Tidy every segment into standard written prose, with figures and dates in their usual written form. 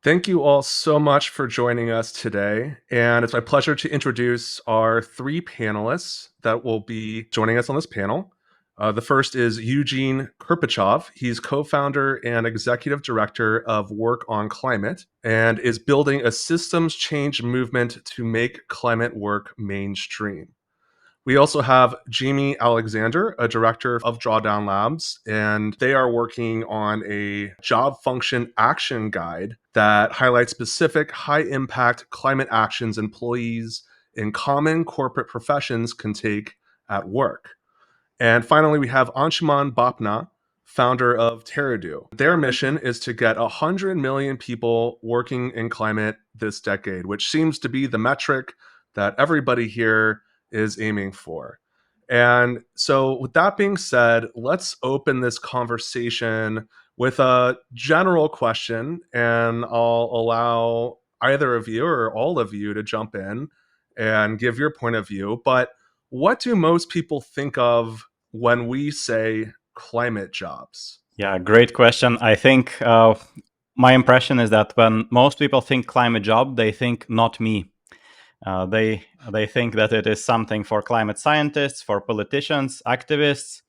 Thank you all so much for joining us today. And it's my pleasure to introduce our three panelists that will be joining us on this panel. The first is Eugene Kirpichov. He's co founder and executive director of WorkOnClimate and is building a systems change movement to make climate work mainstream. We also have Jamie Alexander, a director of Drawdown Labs, and they are working on a job function action guide that highlights specific high impact climate actions employees in common corporate professions can take at work. And finally, we have Anshuman Bapna, founder of Terra.do. Their mission is to get 100 million people working in climate this decade, which seems to be the metric that everybody here is aiming for. And so, with that being said, let's open this conversation with a general question, and I'll allow either of you or all of you to jump in and give your point of view. But what do most people think of when we say climate jobs? Yeah, great question. I think my impression is that when most people think climate job, they think not me. They think that it is something for climate scientists, for politicians, activists,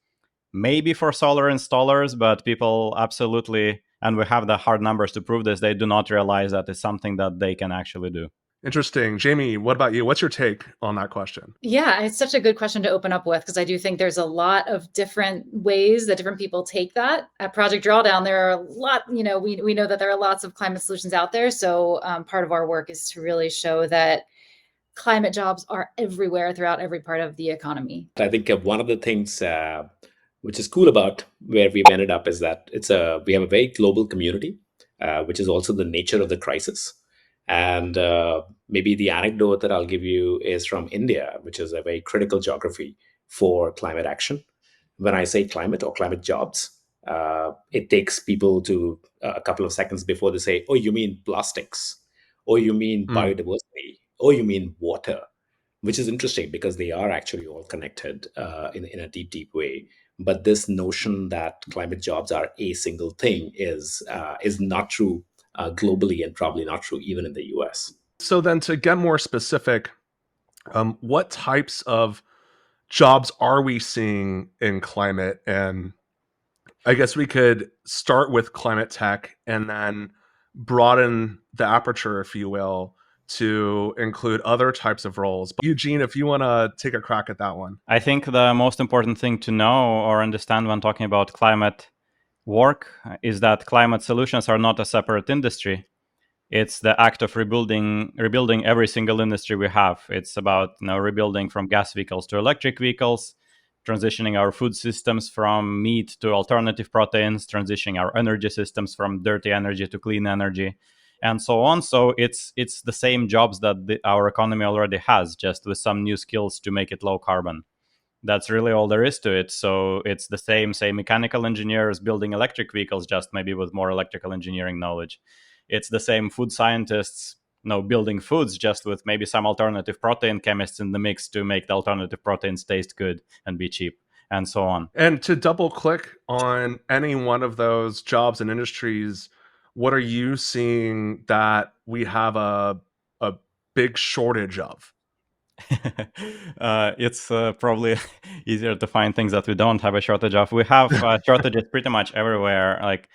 maybe for solar installers, but people absolutely, and we have the hard numbers to prove this, they do not realize that it's something that they can actually do. Interesting. Jamie, what about you? What's your take on that question? Yeah, it's such a good question to open up with because I do think there's a lot of different ways that different people take that. At Project Drawdown, there are a lot, we know that there are lots of climate solutions out there. So part of our work is to really show that climate jobs are everywhere throughout every part of the economy. I think one of the things which is cool about where we've ended up is that we have a very global community, which is also the nature of the crisis. And maybe the anecdote that I'll give you is from India, which is a very critical geography for climate action. When I say climate or climate jobs, it takes people to a couple of seconds before they say, oh, you mean plastics? Or you mean biodiversity? Or you mean water? Which is interesting because they are actually all connected in a deep, deep way. But this notion that climate jobs are a single thing is not true globally and probably not true even in the US. So then to get more specific, what types of jobs are we seeing in climate? And I guess we could start with climate tech and then broaden the aperture, if you will, to include other types of roles. But Eugene, if you want to take a crack at that one. I think the most important thing to know or understand when talking about climate work is that climate solutions are not a separate industry. It's the act of rebuilding every single industry we have. It's about rebuilding from gas vehicles to electric vehicles, transitioning our food systems from meat to alternative proteins, transitioning our energy systems from dirty energy to clean energy, and so on. So it's the same jobs that our economy already has, just with some new skills to make it low carbon. That's really all there is to it. So it's the same, say, mechanical engineers building electric vehicles, just maybe with more electrical engineering knowledge. It's the same food scientists, building foods, just with maybe some alternative protein chemists in the mix to make the alternative proteins taste good and be cheap, and so on. And to double click on any one of those jobs and industries, what are you seeing that we have a big shortage of? It's probably easier to find things that we don't have a shortage of. We have shortages pretty much everywhere. Like,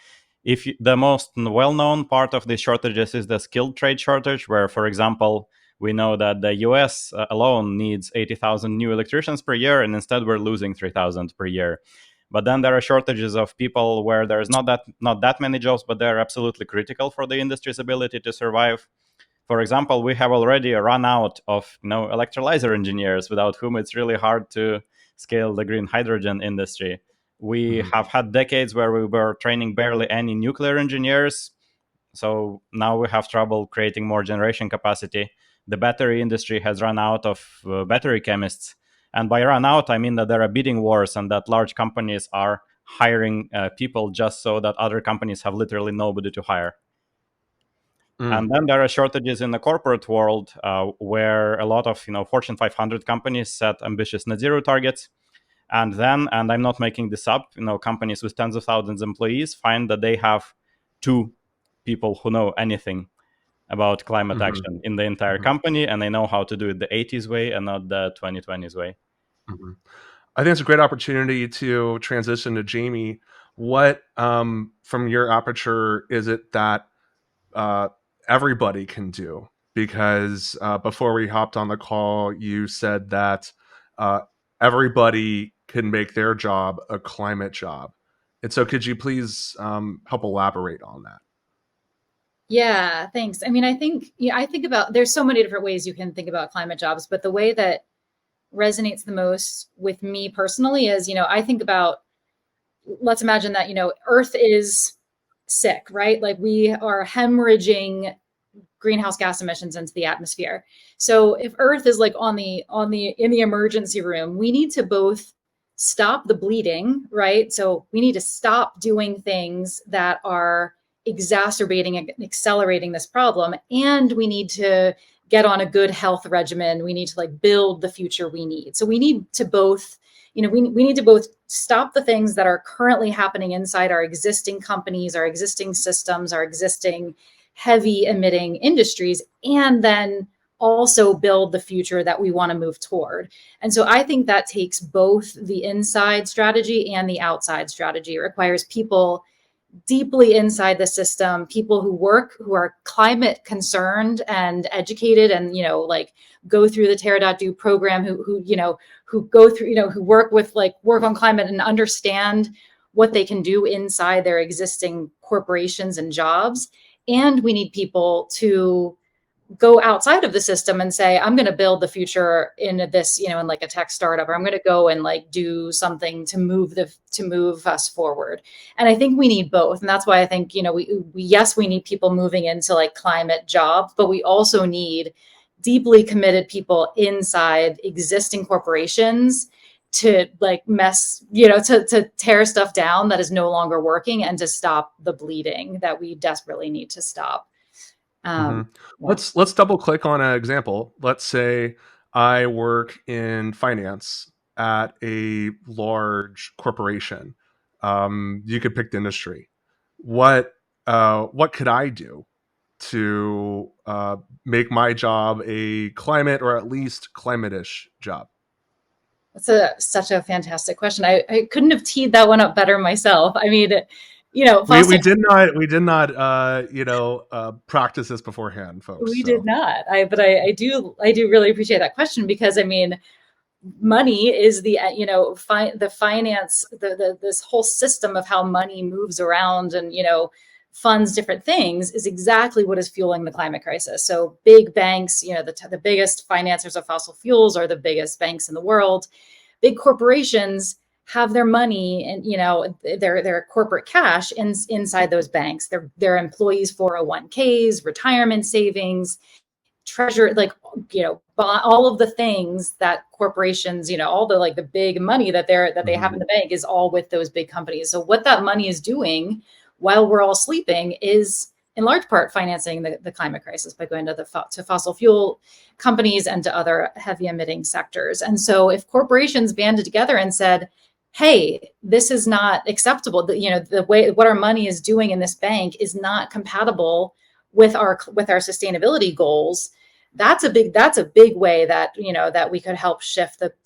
the most well-known part of these shortages is the skilled trade shortage, where, for example, we know that the US alone needs 80,000 new electricians per year, and instead we're losing 3,000 per year. But then there are shortages of people where there's not that many jobs, but they're absolutely critical for the industry's ability to survive. For example, we have already run out of electrolyzer engineers, without whom it's really hard to scale the green hydrogen industry. We have had decades where we were training barely any nuclear engineers. So now we have trouble creating more generation capacity. The battery industry has run out of battery chemists. And by run out, I mean that there are bidding wars and that large companies are hiring people just so that other companies have literally nobody to hire. And then there are shortages in the corporate world where a lot of Fortune 500 companies set ambitious net zero targets. And I'm not making this up, companies with tens of thousands of employees find that they have two people who know anything about climate Mhm. action in the entire Mhm. company, and they know how to do it the 80s way and not the 2020s way. Mhm. I think it's a great opportunity to transition to Jamie. What, from your aperture, is it that uh, everybody can do? Because before we hopped on the call, you said that uh, everybody can make their job a climate job. And so, could you please help elaborate on that? Yeah, thanks. I mean, I think about there's so many different ways you can think about climate jobs, but the way that resonates the most with me personally is, I think about, let's imagine that, Earth is sick, right? Like we are hemorrhaging greenhouse gas emissions into the atmosphere. So if Earth is like in the emergency room, we need to both stop the bleeding, right? So we need to stop doing things that are exacerbating and accelerating this problem, and we need to get on a good health regimen. We need to like build the future we need. So we need to both, we need to both stop the things that are currently happening inside our existing companies, our existing systems, our existing heavy emitting industries, and then also build the future that we want to move toward. And so I think that takes both the inside strategy and the outside strategy. It requires people deeply inside the system, people who are climate concerned and educated, and like go through the Terra.do program, who go through, who work with like WorkOnClimate and understand what they can do inside their existing corporations and jobs. And we need people to go outside of the system and say, I'm going to build the future in this, in like a tech startup, or I'm going to go and like do something to move us forward. And I think we need both. And that's why I think, we need people moving into like climate jobs, but we also need deeply committed people inside existing corporations to like to tear stuff down that is no longer working, and to stop the bleeding that we desperately need to stop. Hmm. Yeah. Let's double click on an example. Let's say I work in finance at a large corporation. You could pick the industry. What could I do to make my job a climate, or at least climate-ish job? That's such a fantastic question. I couldn't have teed that one up better myself. I mean, We fossil. did not practice this beforehand, folks. We did So not. I do really appreciate that question, because I mean, money is the the finance, this whole system of how money moves around and funds different things is exactly what is fueling the climate crisis. So big banks, the biggest financiers of fossil fuels are the biggest banks in the world. Big corporations have their money and their corporate cash inside those banks. Their employees' 401ks, retirement savings, treasure, like all of the things that corporations, all the like the big money that they have in the bank is all with those big companies. So what that money is doing while we're all sleeping is in large part financing the climate crisis by going to fossil fuel companies and to other heavy emitting sectors. And so if corporations banded together and said, hey, this is not acceptable, the way what our money is doing in this bank is not compatible with our sustainability goals, that's a big way that that we could help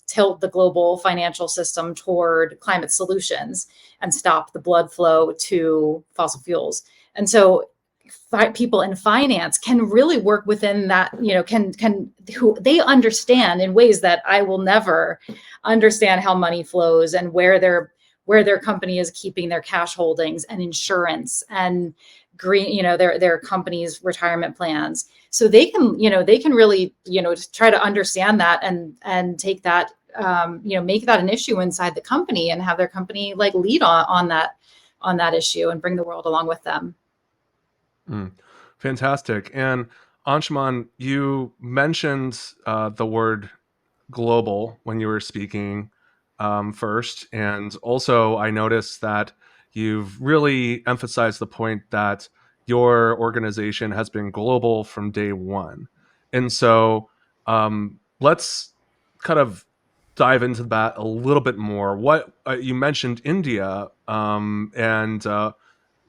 tilt the global financial system toward climate solutions and stop the blood flow to fossil fuels. And so people in finance can really work within that, who they understand in ways that I will never understand how money flows and where their company is keeping their cash holdings and insurance and green, their company's retirement plans. So they can really, try to understand that and take that, make that an issue inside the company and have their company like lead on that issue and bring the world along with them. Fantastic. And Anshuman, you mentioned the word global when you were speaking first. And also, I noticed that you've really emphasized the point that your organization has been global from day one. And so let's kind of dive into that a little bit more. What you mentioned India, and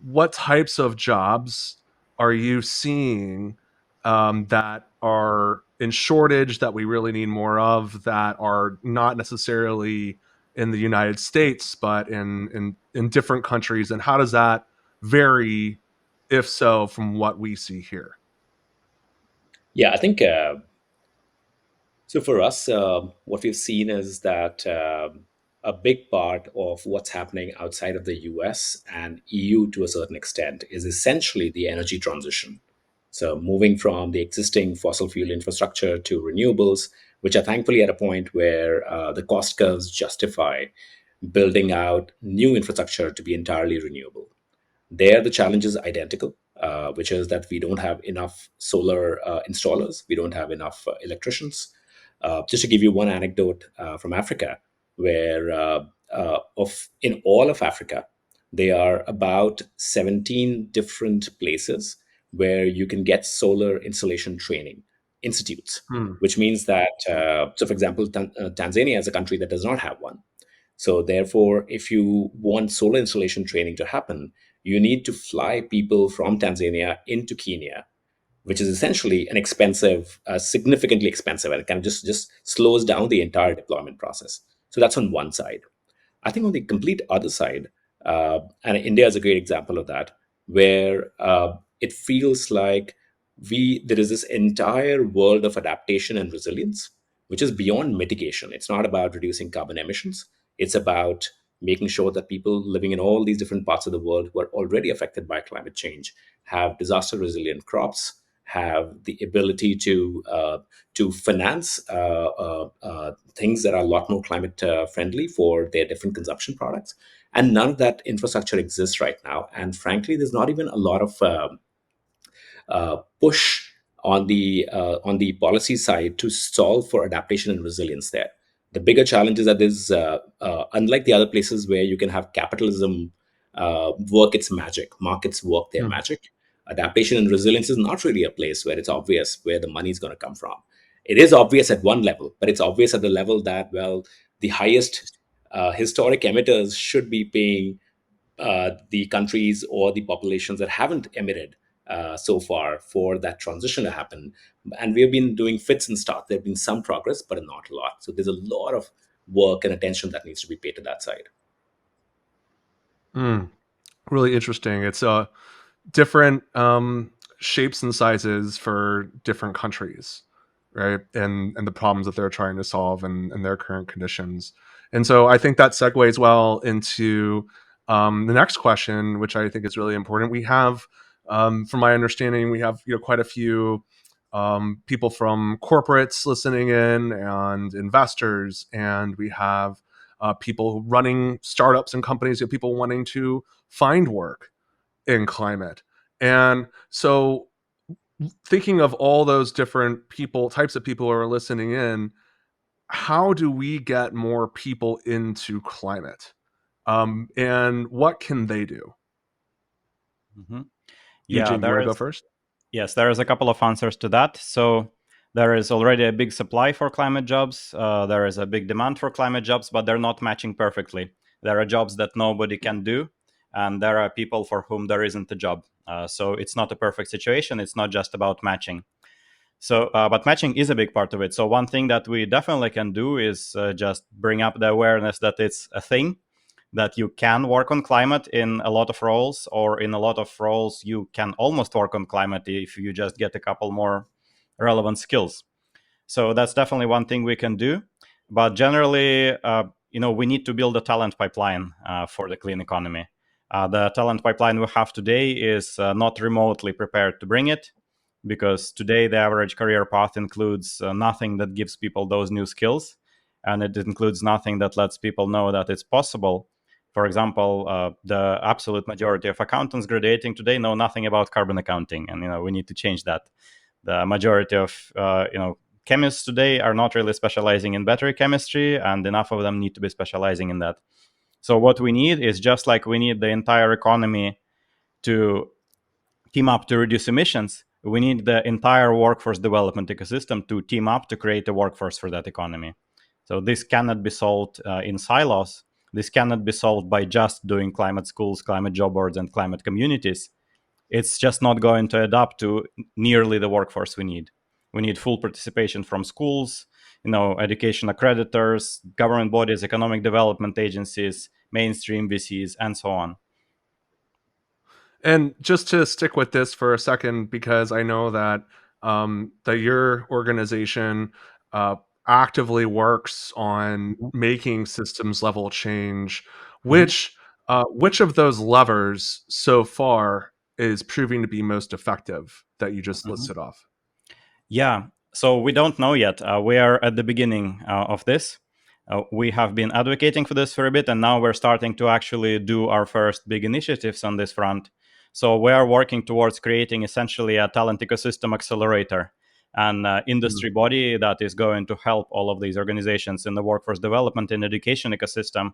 what types of jobs are you seeing that are in shortage, that we really need more of, that are not necessarily in the United States, but in different countries? And how does that vary, if so, from what we see here? Yeah, I think so. For us, what we've seen is that a big part of what's happening outside of the US and EU to a certain extent is essentially the energy transition. So, moving from the existing fossil fuel infrastructure to renewables, which are thankfully at a point where the cost curves justify building out new infrastructure to be entirely renewable. There, the challenge is identical, which is that we don't have enough solar installers, we don't have enough electricians. Just to give you one anecdote from Africa, where of in all of Africa, there are about 17 different places where you can get solar installation training institutes, Hmm. which means that, so for example, Tanzania is a country that does not have one. So, therefore, if you want solar installation training to happen, you need to fly people from Tanzania into Kenya, which is essentially an expensive, significantly expensive, and it kind of just slows down the entire deployment process. So that's on one side. I think on the complete other side, and India is a great example of that, where it feels like there is this entire world of adaptation and resilience, which is beyond mitigation. It's not about reducing carbon emissions. It's about making sure that people living in all these different parts of the world who are already affected by climate change have disaster resilient crops, have the ability to finance things that are a lot more climate friendly for their different consumption products. And none of that infrastructure exists right now. And frankly, there's not even a lot of push on the policy side to solve for adaptation and resilience there. The bigger challenge is that there's, unlike the other places where you can have capitalism work its magic, markets work their Hmm. magic, adaptation and resilience is not really a place where it's obvious where the money is going to come from. It is obvious at one level, but it's obvious at the level that, well, the highest historic emitters should be paying the countries or the populations that haven't emitted so far for that transition to happen. And we have been doing fits and starts. There have been some progress, but not a lot. So there's a lot of work and attention that needs to be paid to that side. Hmm. Really interesting. It's different shapes and sizes for different countries, right? And the problems that they're trying to solve and their current conditions. And so I think that segues well into the next question, which I think is really important. We have, from my understanding, we have quite a few people from corporates listening in and investors, and we have people running startups and companies, people wanting to find work in climate. And so thinking of all those different types of people who are listening in, how do we get more people into climate? And what can they do? Mhm. Yeah, Eugene, you there want to go is. first? Yes, there is a couple of answers to that. So there is already a big supply for climate jobs. There is a big demand for climate jobs, but they're not matching perfectly. There are jobs that nobody can do, and there are people for whom there isn't a job. So it's not a perfect situation. It's not just about matching. So, but matching is a big part of it. So one thing that we definitely can do is just bring up the awareness that it's a thing, that you can work on climate in a lot of roles, or in a lot of roles you can almost work on climate if you just get a couple more relevant skills. So that's definitely one thing we can do. But generally, we need to build a talent pipeline for the clean economy. The talent pipeline we have today is not remotely prepared to bring it, because today the average career path includes nothing that gives people those new skills, and it includes nothing that lets people know that it's possible. For example, the absolute majority of accountants graduating today know nothing about carbon accounting, and we need to change that. The majority of chemists today are not really specializing in battery chemistry, and enough of them need to be specializing in that. So what we need is, just like we need the entire economy to team up to reduce emissions, we need the entire workforce development ecosystem to team up to create a workforce for that economy. So this cannot be solved in silos. This cannot be solved by just doing climate schools, climate job boards, and climate communities. it's just not going to adapt to nearly the workforce we need. We need full participation from schools, education accreditors, government bodies, economic development agencies, mainstream VCs, and so on. And just to stick with this for a second, because I know that that your organization actively works on making systems level change. Which of those levers so far is proving to be most effective that you just listed off? Yeah, so we don't know yet. We are at the beginning of this. We have been advocating for this for a bit, and now we're starting to actually do our first big initiatives on this front. So we are working towards creating essentially a talent ecosystem accelerator, an industry body that is going to help all of these organizations in the workforce development and education ecosystem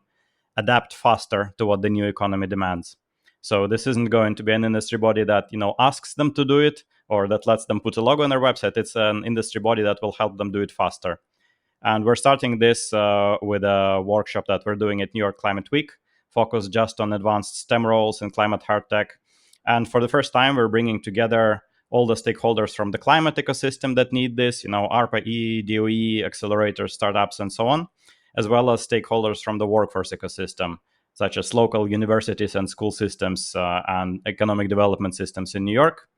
adapt faster to what the new economy demands. So this isn't going to be an industry body that asks them to do it or that lets them put a logo on their website. It's an industry body that will help them do it faster. And we're starting this with a workshop that we're doing at New York Climate Week, focused just on advanced STEM roles in climate hard tech. And for the first time, we're bringing together all the stakeholders from the climate ecosystem that need this, ARPA-E, DOE, accelerators, startups, and so on, as well as stakeholders from the workforce ecosystem, such as local universities and school systems and economic development systems in New York.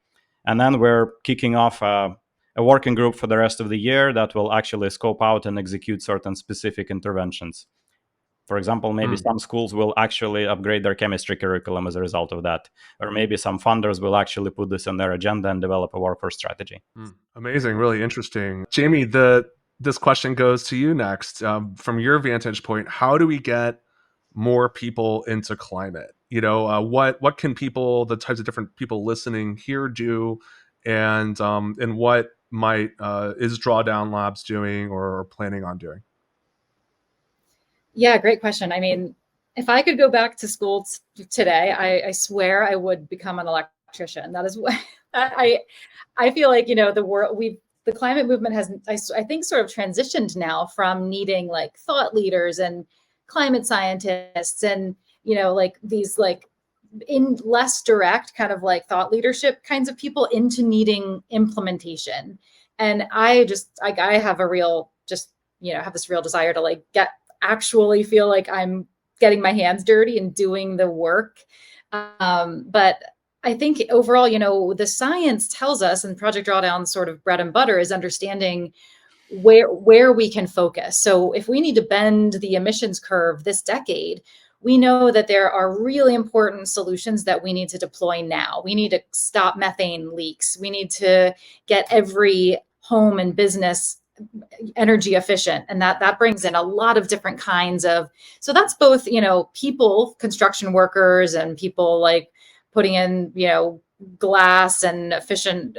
And then we're kicking off a working group for the rest of the year that will actually scope out and execute certain specific interventions. For example, maybe some schools will actually upgrade their chemistry curriculum as a result of that. Or maybe some funders will actually put this on their agenda and develop a workforce strategy. Amazing, really interesting. Jamie, this question goes to you next. From your vantage point, how do we get more people into climate? What can people, the types of different people listening here, do, and what might is Drawdown Labs doing or planning on doing? Yeah, great question. I mean, if I could go back to school today, I swear I would become an electrician. That is what I feel like, the climate movement has, I think, sort of transitioned now from needing like thought leaders and climate scientists and, these in less direct kind of like thought leadership kinds of people into needing implementation. And I have a real, have this real desire to actually feel like I'm getting my hands dirty and doing the work. But I think overall, the science tells us, and Project Drawdown's sort of bread and butter is understanding where we can focus. So if we need to bend the emissions curve this decade, we know that there are really important solutions that we need to deploy now. We need to stop methane leaks. We need to get every home and business energy efficient. And that brings in a lot of different kinds of, so that's both, people, construction workers and people putting in, glass and efficient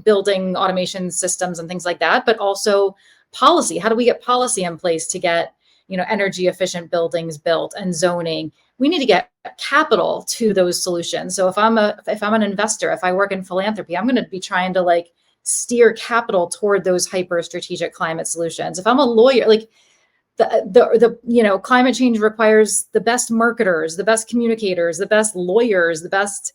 building automation systems and things like that, but also policy. How do we get policy in place to get, energy efficient buildings built and zoning? We need to get capital to those solutions. So if I'm an investor, if I work in philanthropy, I'm going to be trying to steer capital toward those hyper strategic climate solutions. If I'm a lawyer, the climate change requires the best marketers, the best communicators, the best lawyers, the best,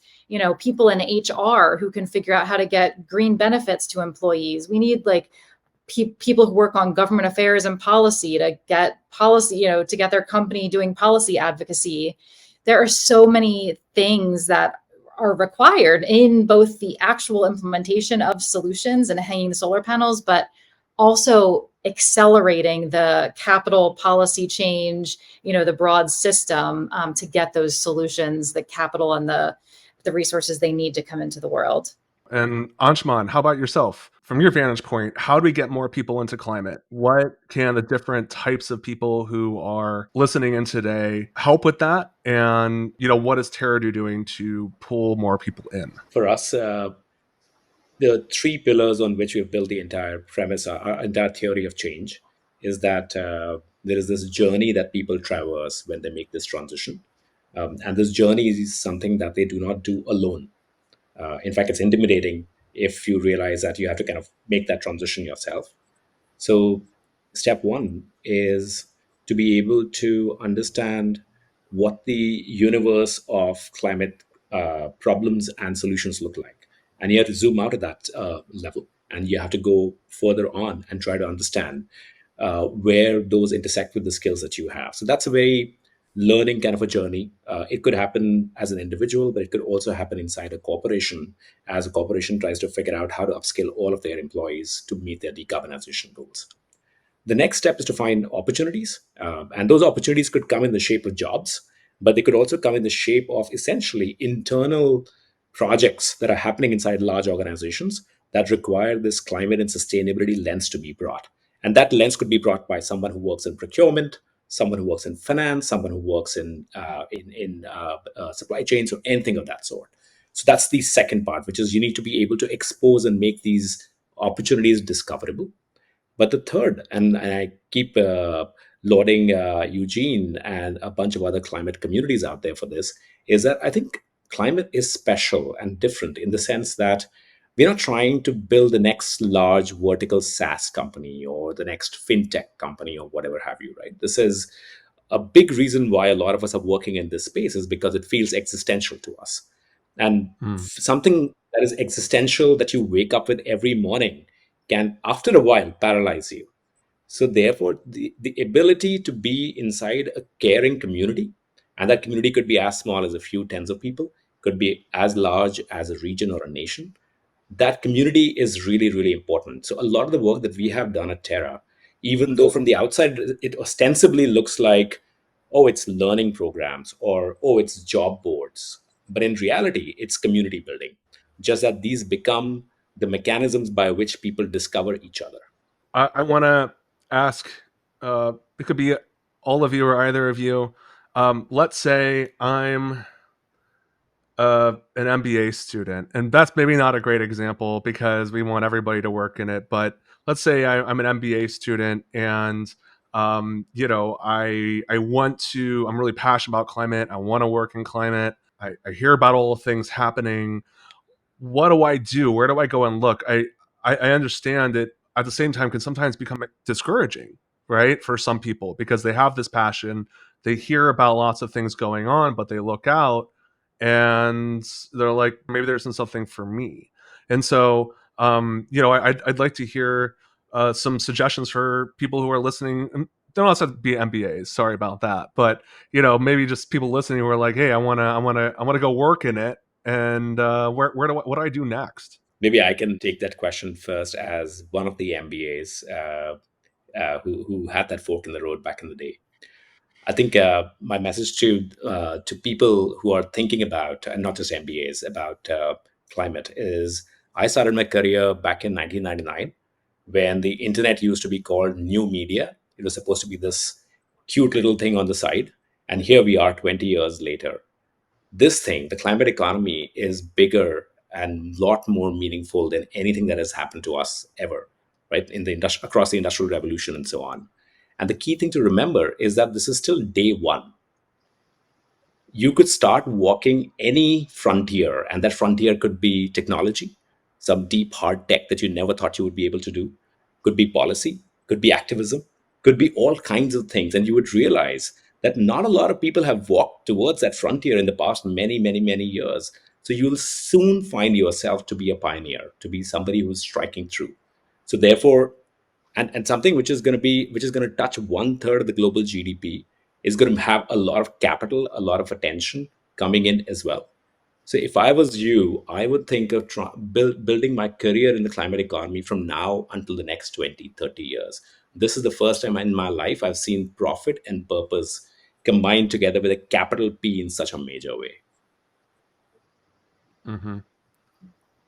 people in HR who can figure out how to get green benefits to employees. We need people who work on government affairs and policy to get policy, to get their company doing policy advocacy. There are so many things that are required in both the actual implementation of solutions and hanging the solar panels, but also accelerating the capital policy change, the broad system to get those solutions, the capital and the resources they need to come into the world. And Anshuman, how about yourself? From your vantage point, how do we get more people into climate? What can the different types of people who are listening in today help with that? And, what is Terra.do doing to pull more people in? For us, the three pillars on which we've built the entire premise, our entire theory of change, is that there is this journey that people traverse when they make this transition. And this journey is something that they do not do alone. In fact, it's intimidating if you realize that you have to kind of make that transition yourself. So step one is to be able to understand what the universe of climate problems and solutions look like. And you have to zoom out at that level, and you have to go further on and try to understand where those intersect with the skills that you have. So that's a very learning kind of a journey. It could happen as an individual, but it could also happen inside a corporation as a corporation tries to figure out how to upskill all of their employees to meet their decarbonization goals. The next step is to find opportunities. And those opportunities could come in the shape of jobs, but they could also come in the shape of essentially internal projects that are happening inside large organizations that require this climate and sustainability lens to be brought. And that lens could be brought by someone who works in procurement, someone who works in finance, someone who works in supply chains, or anything of that sort. So that's the second part, which is you need to be able to expose and make these opportunities discoverable. But the third, and I keep lauding Eugene and a bunch of other climate communities out there for this, is that I think climate is special and different in the sense that we're not trying to build the next large vertical SaaS company or the next fintech company or whatever have you, right? This is a big reason why a lot of us are working in this space is because it feels existential to us. And something that is existential that you wake up with every morning can, after a while, paralyze you. So therefore, the ability to be inside a caring community, and that community could be as small as a few tens of people, could be as large as a region or a nation, that community is really, really important. So a lot of the work that we have done at Terra, even though from the outside it ostensibly looks like, oh, it's learning programs or, oh, it's job boards. But in reality, it's community building. Just that these become the mechanisms by which people discover each other. I want to ask, it could be all of you or either of you. Let's say I'm an MBA student, and that's maybe not a great example because we want everybody to work in it. But let's say I'm an MBA student, and I'm really passionate about climate. I want to work in climate. I hear about all the things happening. What do I do? Where do I go and look? I understand it at the same time can sometimes become discouraging, right? For some people, because they have this passion, they hear about lots of things going on, but they look out and they're like, maybe there isn't something for me. And so, I'd like to hear some suggestions for people who are listening. Don't also have to be MBAs. Sorry about that, but maybe just people listening who are like, hey, I wanna go work in it, and what do I do next? Maybe I can take that question first as one of the MBAs who had that fork in the road back in the day. I think my message to people who are thinking about, and not just MBAs, about climate is I started my career back in 1999 when the internet used to be called new media. It was supposed to be this cute little thing on the side. And here we are 20 years later. This thing, the climate economy, is bigger and a lot more meaningful than anything that has happened to us ever, right? In the across the industrial revolution and so on. And the key thing to remember is that this is still day one. You could start walking any frontier, and that frontier could be technology, some deep hard tech that you never thought you would be able to do, could be policy, could be activism, could be all kinds of things. And you would realize that not a lot of people have walked towards that frontier in the past many, many, many years. So you'll soon find yourself to be a pioneer, to be somebody who's striking through. So therefore, and something which is going to touch 1/3 of the global GDP is going to have a lot of capital, a lot of attention coming in as well. So if I was you, I would think of building my career in the climate economy from now until the next 20, 30 years. This is the first time in my life I've seen profit and purpose combined together with a capital P in such a major way. Mm-hmm.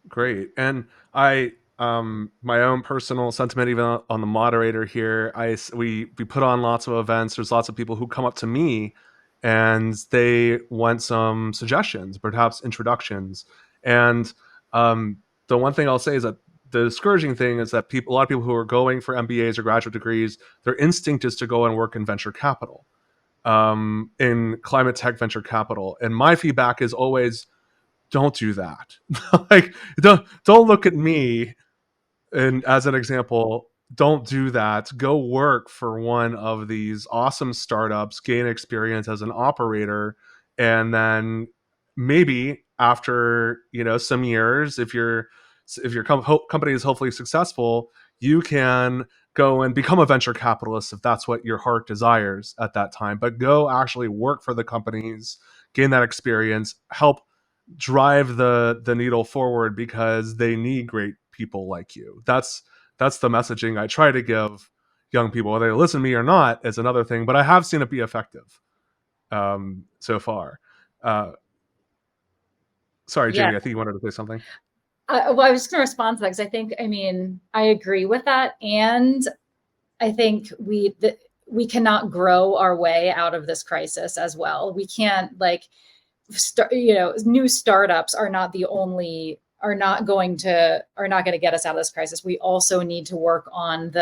Great. And my own personal sentiment, even on the moderator here, we put on lots of events. There's lots of people who come up to me and they want some suggestions, perhaps introductions. And the one thing I'll say is that the discouraging thing is that a lot of people who are going for MBAs or graduate degrees, their instinct is to go and work in venture capital, in climate tech venture capital. And my feedback is always, don't do that. Like, don't look at me and as an example. Don't do that. Go work for one of these awesome startups, gain experience as an operator, and then maybe after some years, if your company is hopefully successful, you can go and become a venture capitalist if that's what your heart desires at that time. But go actually work for the companies, gain that experience, help drive the needle forward, because they need great people like you. That's the messaging I try to give young people. Whether they listen to me or not is another thing, but I have seen it be effective so far. Sorry, Yeah. Jamie, I think you wanted to say something. Well, I was just going to respond to that because I agree with that. And I think we cannot grow our way out of this crisis as well. We can't new startups are not going to get us out of this crisis. We also need to work on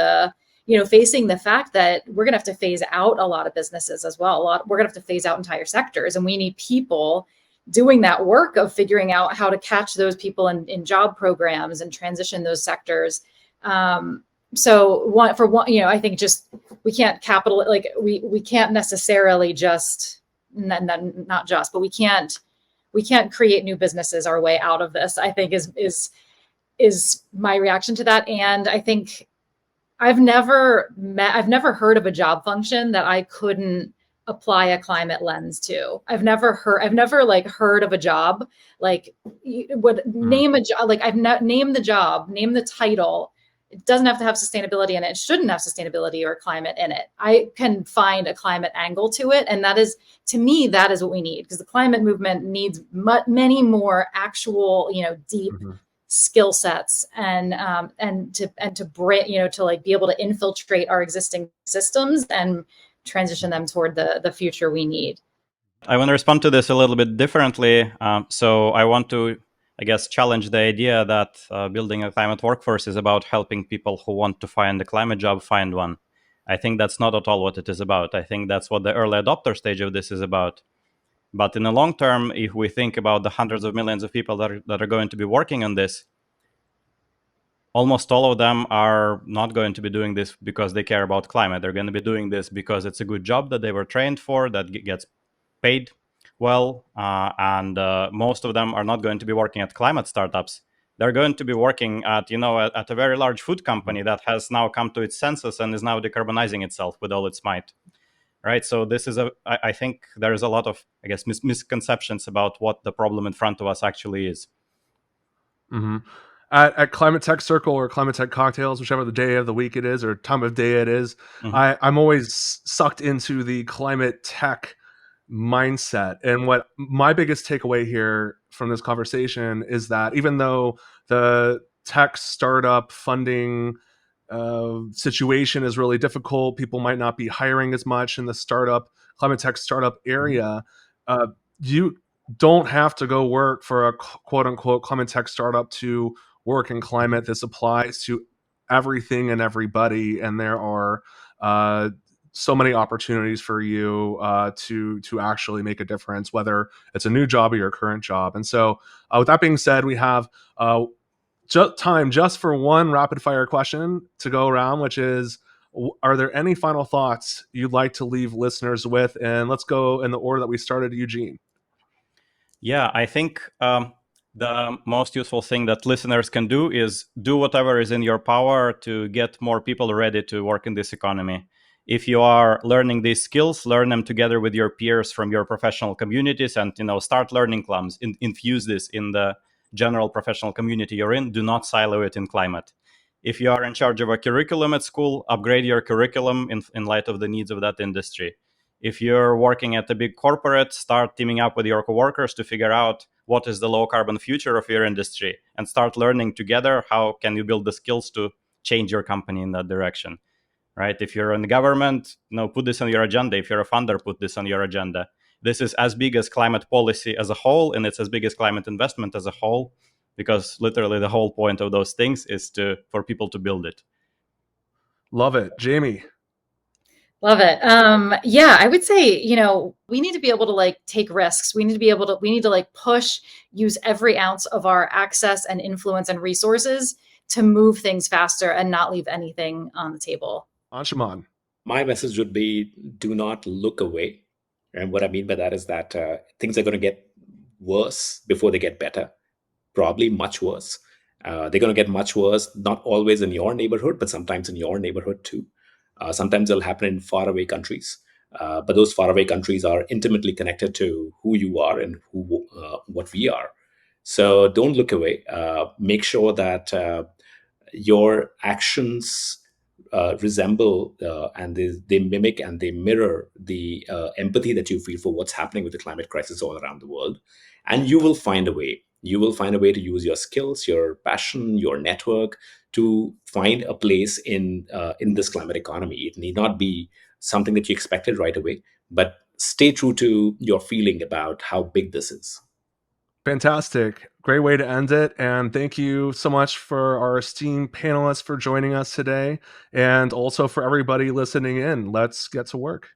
facing the fact that we're going to have to phase out a lot of businesses as well. We're going to have to phase out entire sectors, and we need people doing that work of figuring out how to catch those people in job programs and transition those sectors. I think just we can't we can't necessarily just not just, but we can't create new businesses our way out of this, I think is my reaction to that. And I think I've never heard of a job function that I couldn't apply a climate lens to. I've never heard of a job name a job, name the job, name the title. It doesn't have to have sustainability in it. It shouldn't have sustainability or climate in it. I can find a climate angle to it. And to me, that is what we need, because the climate movement needs many more actual, deep skill sets and to be able to infiltrate our existing systems and transition them toward the future we need. I want to respond to this a little bit differently. So I want to, challenge the idea that building a climate workforce is about helping people who want to find a climate job find one. I think that's not at all what it is about. I think that's what the early adopter stage of this is about. But in the long term, if we think about the hundreds of millions of people that are going to be working on this, almost all of them are not going to be doing this because they care about climate. They're going to be doing this because it's a good job that they were trained for, that gets paid well, and most of them are not going to be working at climate startups. They're going to be working at a very large food company that has now come to its senses and is now decarbonizing itself with all its might. Right. So this is I think there is a lot of misconceptions about what the problem in front of us actually is. Mm-hmm. At Climate Tech Circle or Climate Tech Cocktails, whichever the day of the week it is or time of day it is, I'm always sucked into the climate tech mindset. And what my biggest takeaway here from this conversation is that even though the tech startup funding situation is really difficult, people might not be hiring as much in the climate tech startup area, you don't have to go work for a quote unquote climate tech startup to work in climate. This applies to everything and everybody, and there are so many opportunities for you to actually make a difference, whether it's a new job or your current job. And so with that being said, we have time just for one rapid fire question to go around, which is, are there any final thoughts you'd like to leave listeners with? And let's go in the order that we started. Eugene. Yeah, I think the most useful thing that listeners can do is do whatever is in your power to get more people ready to work in this economy. If you are learning these skills, learn them together with your peers from your professional communities, and start learning clubs. Infuse this in the general professional community you're in. Do not silo it in climate. If you are in charge of a curriculum at school, upgrade your curriculum in light of the needs of that industry. If you're working at a big corporate, start teaming up with your coworkers to figure out what is the low carbon future of your industry, and start learning together how can you build the skills to change your company in that direction. Right? If you're in the government, put this on your agenda. If you're a funder, put this on your agenda. This is as big as climate policy as a whole, and it's as big as climate investment as a whole, because literally the whole point of those things is for people to build it. Love it. Jamie. Love it. Yeah, I would say, we need to be able to take risks. We need to push, use every ounce of our access and influence and resources to move things faster and not leave anything on the table. Anshuman. My message would be, do not look away. And what I mean by that is that things are going to get worse before they get better, probably much worse. They're going to get much worse, not always in your neighborhood, but sometimes in your neighborhood too. Sometimes it'll happen in faraway countries, but those faraway countries are intimately connected to who you are and what we are. So don't look away. Make sure that your actions resemble and they mimic and they mirror the empathy that you feel for what's happening with the climate crisis all around the world. And you will find a way. You will find a way to use your skills, your passion, your network to find a place in this climate economy. It need not be something that you expected right away, but stay true to your feeling about how big this is. Fantastic. Great way to end it. And thank you so much for our esteemed panelists for joining us today, and also for everybody listening in. Let's get to work.